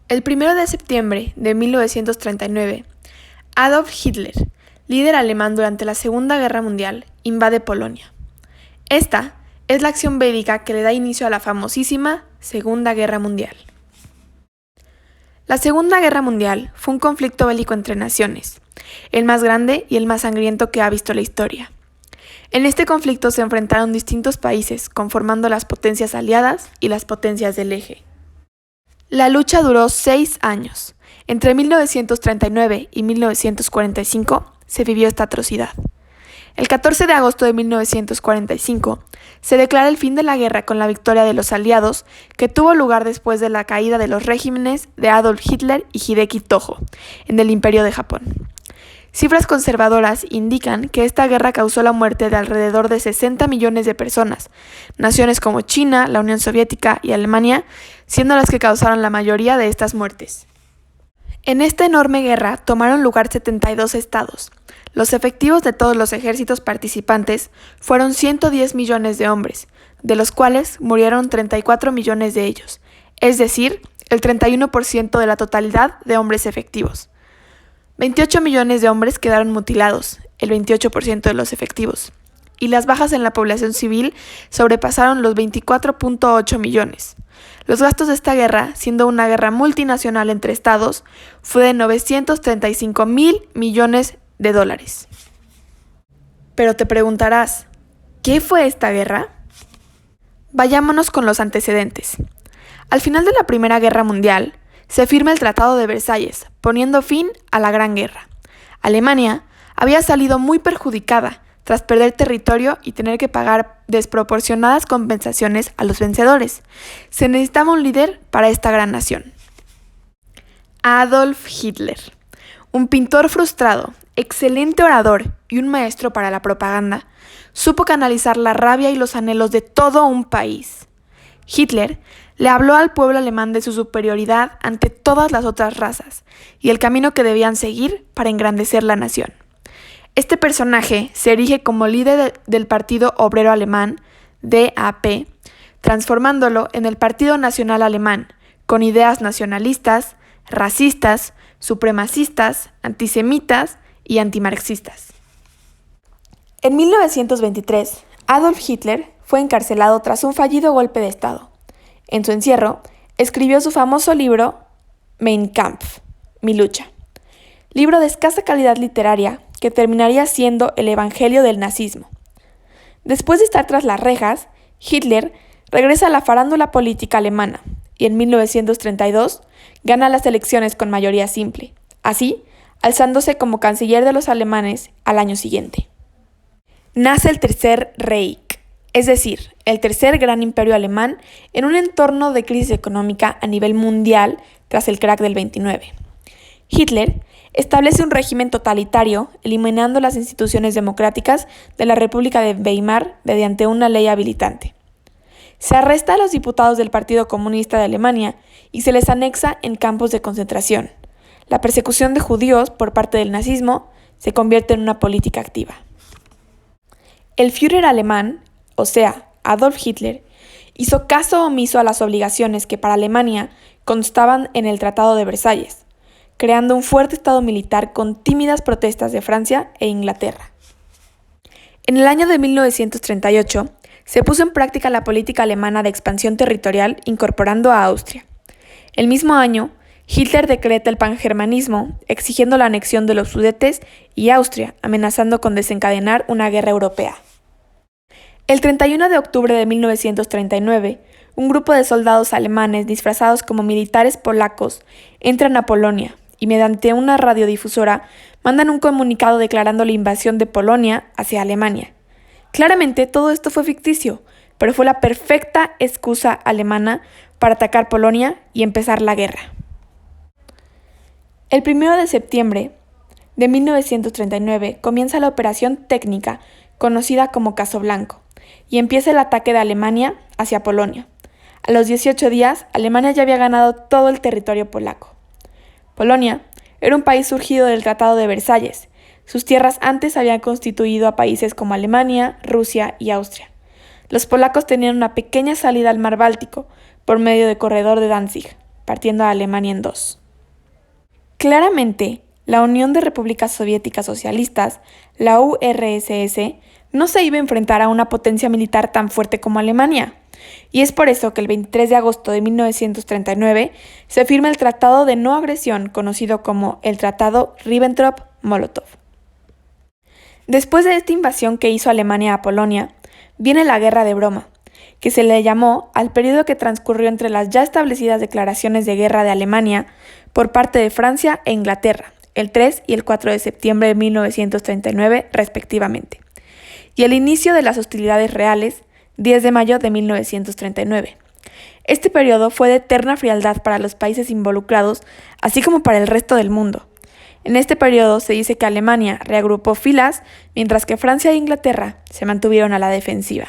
El 1 de septiembre de 1939, Adolf Hitler, líder alemán durante la Segunda Guerra Mundial, invade Polonia. Esta es la acción bélica que le da inicio a la famosísima Segunda Guerra Mundial. La Segunda Guerra Mundial fue un conflicto bélico entre naciones, el más grande y el más sangriento que ha visto la historia. En este conflicto se enfrentaron distintos países, conformando las potencias aliadas y las potencias del eje. La lucha duró 6 años. Entre 1939 y 1945 se vivió esta atrocidad. El 14 de agosto de 1945 se declara el fin de la guerra con la victoria de los aliados, que tuvo lugar después de la caída de los regímenes de Adolf Hitler y Hideki Tojo en el Imperio de Japón. Cifras conservadoras indican que esta guerra causó la muerte de alrededor de 60 millones de personas, naciones como China, la Unión Soviética y Alemania siendo las que causaron la mayoría de estas muertes. En esta enorme guerra tomaron lugar 72 estados. Los efectivos de todos los ejércitos participantes fueron 110 millones de hombres, de los cuales murieron 34 millones de ellos, es decir, el 31% de la totalidad de hombres efectivos. 28 millones de hombres quedaron mutilados, el 28% de los efectivos, y las bajas en la población civil sobrepasaron los 24.8 millones. Los gastos de esta guerra, siendo una guerra multinacional entre estados, fue de 935.000 millones de dólares. Pero te preguntarás, ¿qué fue esta guerra? Vayámonos con los antecedentes. Al final de la Primera Guerra Mundial, se firma el Tratado de Versalles, poniendo fin a la Gran Guerra. Alemania había salido muy perjudicada tras perder territorio y tener que pagar desproporcionadas compensaciones a los vencedores. Se necesitaba un líder para esta gran nación. Adolf Hitler, un pintor frustrado, excelente orador y un maestro para la propaganda, supo canalizar la rabia y los anhelos de todo un país. Hitler le habló al pueblo alemán de su superioridad ante todas las otras razas y el camino que debían seguir para engrandecer la nación. Este personaje se erige como líder del Partido Obrero Alemán, DAP, transformándolo en el Partido Nacional Alemán, con ideas nacionalistas, racistas, supremacistas, antisemitas y antimarxistas. En 1923, Adolf Hitler fue encarcelado tras un fallido golpe de Estado. En su encierro, escribió su famoso libro Mein Kampf, Mi lucha, libro de escasa calidad literaria que terminaría siendo el evangelio del nazismo. Después de estar tras las rejas, Hitler regresa a la farándula política alemana y en 1932 gana las elecciones con mayoría simple, así alzándose como canciller de los alemanes al año siguiente. Nace el Tercer Reich, es decir, el tercer gran imperio alemán en un entorno de crisis económica a nivel mundial tras el crack del 29. Hitler establece un régimen totalitario, eliminando las instituciones democráticas de la República de Weimar mediante una ley habilitante. Se arresta a los diputados del Partido Comunista de Alemania y se les anexa en campos de concentración. La persecución de judíos por parte del nazismo se convierte en una política activa. El Führer alemán, o sea, Adolf Hitler, hizo caso omiso a las obligaciones que para Alemania constaban en el Tratado de Versalles, creando un fuerte estado militar con tímidas protestas de Francia e Inglaterra. En el año de 1938, se puso en práctica la política alemana de expansión territorial incorporando a Austria. El mismo año, Hitler decreta el pangermanismo, exigiendo la anexión de los Sudetes y Austria, amenazando con desencadenar una guerra europea. El 31 de octubre de 1939, un grupo de soldados alemanes disfrazados como militares polacos entran a Polonia y mediante una radiodifusora mandan un comunicado declarando la invasión de Polonia hacia Alemania. Claramente todo esto fue ficticio, pero fue la perfecta excusa alemana para atacar Polonia y empezar la guerra. El 1 de septiembre de 1939 comienza la operación técnica conocida como Caso Blanco y empieza el ataque de Alemania hacia Polonia. A los 18 días, Alemania ya había ganado todo el territorio polaco. Polonia era un país surgido del Tratado de Versalles. Sus tierras antes habían constituido a países como Alemania, Rusia y Austria. Los polacos tenían una pequeña salida al mar Báltico por medio del corredor de Danzig. partiendo a Alemania en dos. Claramente, la Unión de Repúblicas Soviéticas Socialistas, la URSS, no se iba a enfrentar a una potencia militar tan fuerte como Alemania, y es por eso que el 23 de agosto de 1939 se firma el Tratado de No Agresión, conocido como el Tratado Ribbentrop-Molotov. Después de esta invasión que hizo Alemania a Polonia, viene la Guerra de Broma, que se le llamó al periodo que transcurrió entre las ya establecidas declaraciones de guerra de Alemania por parte de Francia e Inglaterra, el 3 y el 4 de septiembre de 1939 respectivamente, y el inicio de las hostilidades reales, 10 de mayo de 1939. Este periodo fue de eterna frialdad para los países involucrados, así como para el resto del mundo. En este periodo se dice que Alemania reagrupó filas, mientras que Francia e Inglaterra se mantuvieron a la defensiva.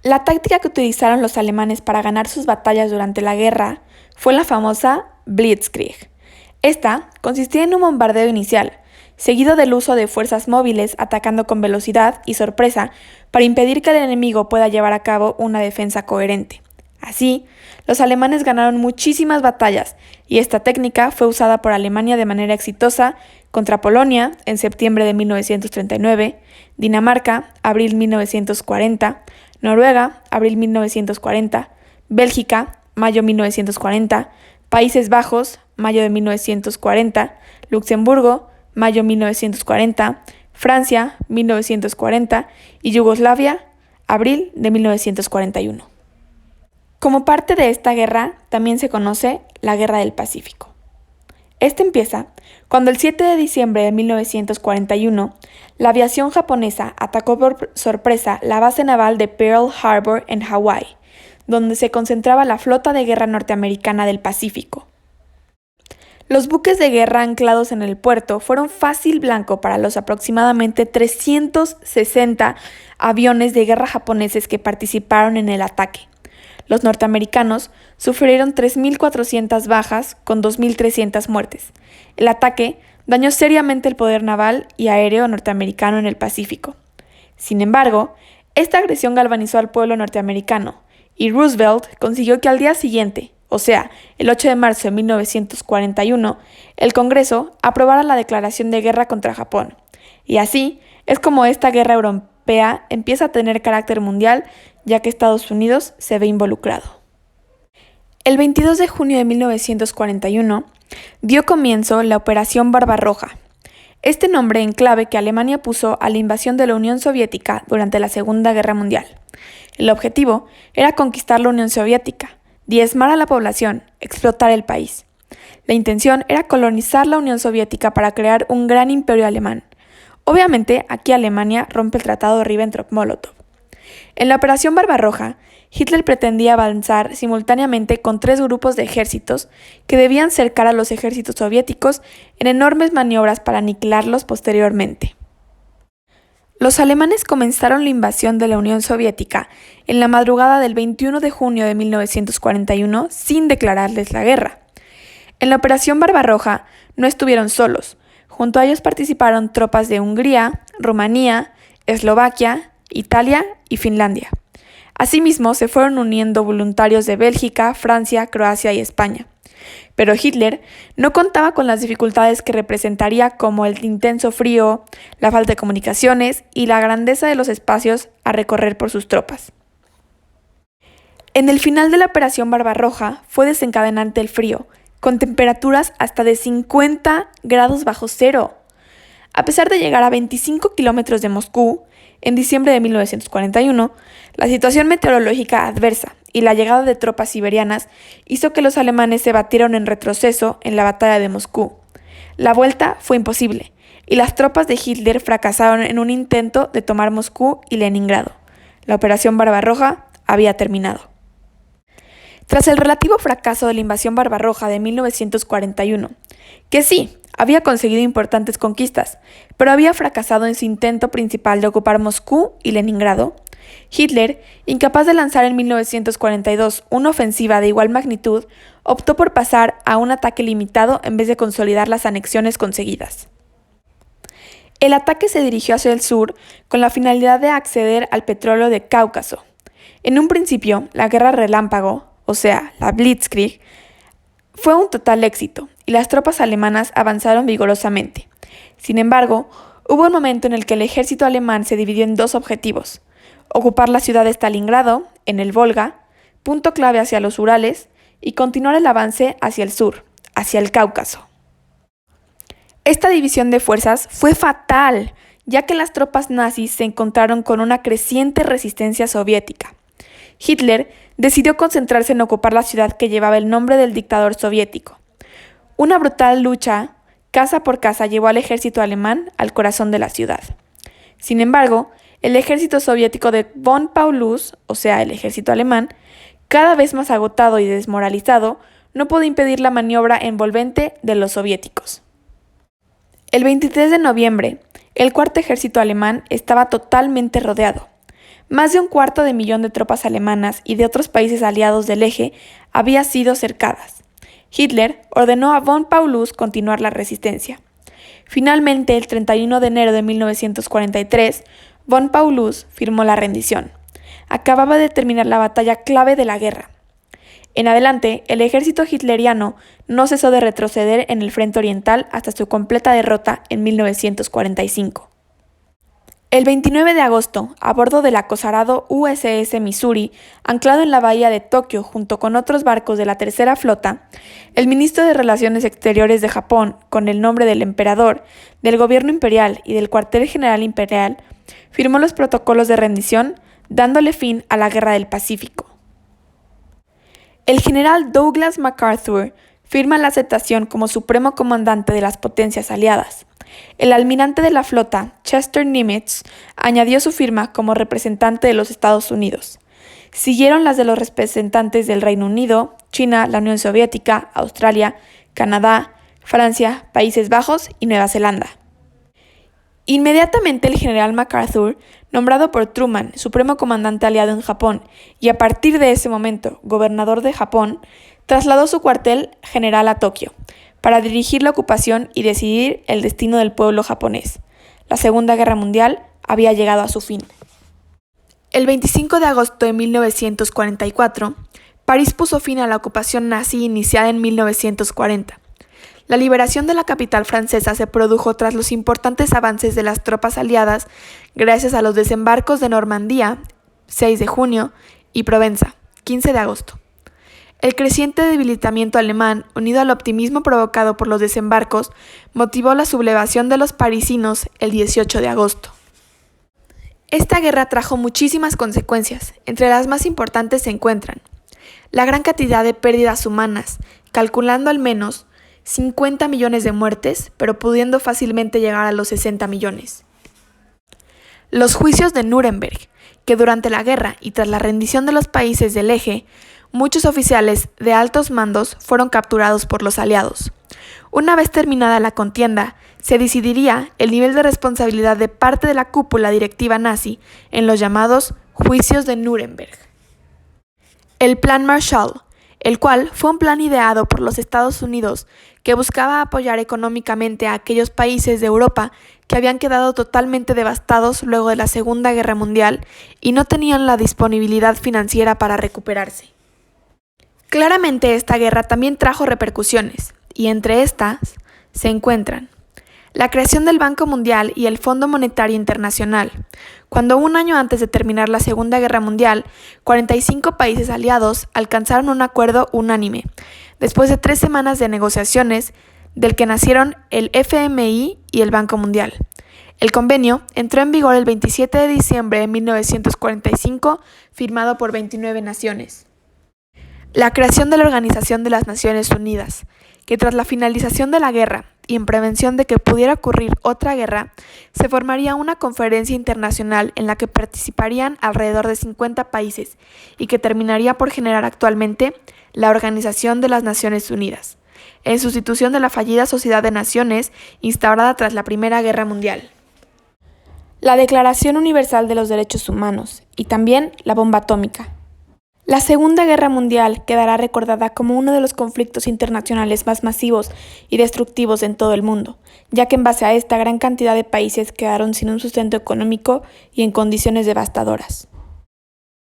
La táctica que utilizaron los alemanes para ganar sus batallas durante la guerra fue la famosa Blitzkrieg. Esta consistía en un bombardeo inicial, seguido del uso de fuerzas móviles atacando con velocidad y sorpresa para impedir que el enemigo pueda llevar a cabo una defensa coherente. Así, los alemanes ganaron muchísimas batallas y esta técnica fue usada por Alemania de manera exitosa contra Polonia en septiembre de 1939, Dinamarca, abril 1940, Noruega, abril 1940, Bélgica, mayo 1940, Países Bajos, mayo de 1940, Luxemburgo, mayo 1940, Francia, 1940 y Yugoslavia, abril de 1941. Como parte de esta guerra también se conoce la Guerra del Pacífico. Esta empieza cuando el 7 de diciembre de 1941 la aviación japonesa atacó por sorpresa la base naval de Pearl Harbor en Hawái, donde se concentraba la flota de guerra norteamericana del Pacífico. Los buques de guerra anclados en el puerto fueron fácil blanco para los aproximadamente 360 aviones de guerra japoneses que participaron en el ataque. Los norteamericanos sufrieron 3.400 bajas con 2.300 muertes. El ataque dañó seriamente el poder naval y aéreo norteamericano en el Pacífico. Sin embargo, esta agresión galvanizó al pueblo norteamericano y Roosevelt consiguió que al día siguiente, o sea, el 8 de marzo de 1941, el Congreso aprobara la declaración de guerra contra Japón. Y así es como esta guerra europea empieza a tener carácter mundial, ya que Estados Unidos se ve involucrado. El 22 de junio de 1941 dio comienzo la Operación Barbarroja. Este nombre en clave que Alemania puso a la invasión de la Unión Soviética durante la Segunda Guerra Mundial. El objetivo era conquistar la Unión Soviética, diezmar a la población, explotar el país. La intención era colonizar la Unión Soviética para crear un gran imperio alemán. Obviamente, aquí Alemania rompe el Tratado de Ribbentrop-Molotov. En la Operación Barbarroja, Hitler pretendía avanzar simultáneamente con 3 grupos de ejércitos que debían cercar a los ejércitos soviéticos en enormes maniobras para aniquilarlos posteriormente. Los alemanes comenzaron la invasión de la Unión Soviética en la madrugada del 21 de junio de 1941 sin declararles la guerra. En la Operación Barbarroja no estuvieron solos. Junto a ellos participaron tropas de Hungría, Rumanía, Eslovaquia, Italia y Finlandia. Asimismo, se fueron uniendo voluntarios de Bélgica, Francia, Croacia y España. Pero Hitler no contaba con las dificultades que representaría como el intenso frío, la falta de comunicaciones y la grandeza de los espacios a recorrer por sus tropas. En el final de la Operación Barbarroja fue desencadenante el frío, con temperaturas hasta de 50 grados bajo cero. A pesar de llegar a 25 kilómetros de Moscú, en diciembre de 1941, la situación meteorológica adversa y la llegada de tropas siberianas hizo que los alemanes se batieron en retroceso en la batalla de Moscú. La vuelta fue imposible, y las tropas de Hitler fracasaron en un intento de tomar Moscú y Leningrado. La Operación Barbarroja había terminado. Tras el relativo fracaso de la invasión barbarroja de 1941, que sí, había conseguido importantes conquistas, pero había fracasado en su intento principal de ocupar Moscú y Leningrado, Hitler, incapaz de lanzar en 1942 una ofensiva de igual magnitud, optó por pasar a un ataque limitado en vez de consolidar las anexiones conseguidas. El ataque se dirigió hacia el sur con la finalidad de acceder al petróleo de Cáucaso. En un principio, la guerra relámpago, o sea, la Blitzkrieg, Fue un total éxito y las tropas alemanas avanzaron vigorosamente. Sin embargo, hubo un momento en el que el ejército alemán se dividió en dos objetivos: ocupar la ciudad de Stalingrado, en el Volga, punto clave hacia los Urales, y continuar el avance hacia el sur, hacia el Cáucaso. Esta división de fuerzas fue fatal, ya que las tropas nazis se encontraron con una creciente resistencia soviética. Hitler decidió concentrarse en ocupar la ciudad que llevaba el nombre del dictador soviético. Una brutal lucha, casa por casa, llevó al ejército alemán al corazón de la ciudad. Sin embargo, el ejército soviético de von Paulus, o sea, el ejército alemán, cada vez más agotado y desmoralizado, no pudo impedir la maniobra envolvente de los soviéticos. El 23 de noviembre, el cuarto ejército alemán estaba totalmente rodeado. Más de 250.000 de tropas alemanas y de otros países aliados del eje habían sido cercadas. Hitler ordenó a von Paulus continuar la resistencia. Finalmente, el 31 de enero de 1943, von Paulus firmó la rendición. Acababa de terminar la batalla clave de la guerra. En adelante, el ejército hitleriano no cesó de retroceder en el frente oriental hasta su completa derrota en 1945. El 29 de agosto, a bordo del acosarado USS Missouri, anclado en la bahía de Tokio junto con otros barcos de la Tercera Flota, el ministro de Relaciones Exteriores de Japón, con el nombre del emperador, del gobierno imperial y del cuartel general imperial, firmó los protocolos de rendición, dándole fin a la Guerra del Pacífico. El general Douglas MacArthur firma la aceptación como supremo comandante de las potencias aliadas. El almirante de la flota, Chester Nimitz, añadió su firma como representante de los Estados Unidos. Siguieron las de los representantes del Reino Unido, China, la Unión Soviética, Australia, Canadá, Francia, Países Bajos y Nueva Zelanda. Inmediatamente el general MacArthur, nombrado por Truman supremo comandante aliado en Japón y a partir de ese momento gobernador de Japón, trasladó su cuartel general a Tokio para dirigir la ocupación y decidir el destino del pueblo japonés. La Segunda Guerra Mundial había llegado a su fin. El 25 de agosto de 1944, París puso fin a la ocupación nazi iniciada en 1940. La liberación de la capital francesa se produjo tras los importantes avances de las tropas aliadas gracias a los desembarcos de Normandía, 6 de junio, y Provenza, 15 de agosto. El creciente debilitamiento alemán, unido al optimismo provocado por los desembarcos, motivó la sublevación de los parisinos el 18 de agosto. Esta guerra trajo muchísimas consecuencias, entre las más importantes se encuentran la gran cantidad de pérdidas humanas, calculando al menos 50 millones de muertes, pero pudiendo fácilmente llegar a los 60 millones. Los juicios de Nuremberg, que durante la guerra y tras la rendición de los países del eje, muchos oficiales de altos mandos fueron capturados por los aliados. Una vez terminada la contienda, se decidiría el nivel de responsabilidad de parte de la cúpula directiva nazi en los llamados juicios de Nuremberg. El Plan Marshall, el cual fue un plan ideado por los Estados Unidos que buscaba apoyar económicamente a aquellos países de Europa que habían quedado totalmente devastados luego de la Segunda Guerra Mundial y no tenían la disponibilidad financiera para recuperarse. Claramente esta guerra también trajo repercusiones, y entre estas se encuentran la creación del Banco Mundial y el Fondo Monetario Internacional, cuando un año antes de terminar la Segunda Guerra Mundial, 45 países aliados alcanzaron un acuerdo unánime, después de 3 semanas de negociaciones, del que nacieron el FMI y el Banco Mundial. El convenio entró en vigor el 27 de diciembre de 1945, firmado por 29 naciones. La creación de la Organización de las Naciones Unidas, que tras la finalización de la guerra y en prevención de que pudiera ocurrir otra guerra, se formaría una conferencia internacional en la que participarían alrededor de 50 países y que terminaría por generar actualmente la Organización de las Naciones Unidas, en sustitución de la fallida Sociedad de Naciones instaurada tras la Primera Guerra Mundial. La Declaración Universal de los Derechos Humanos y también la bomba atómica. La Segunda Guerra Mundial quedará recordada como uno de los conflictos internacionales más masivos y destructivos en todo el mundo, ya que en base a esta gran cantidad de países quedaron sin un sustento económico y en condiciones devastadoras.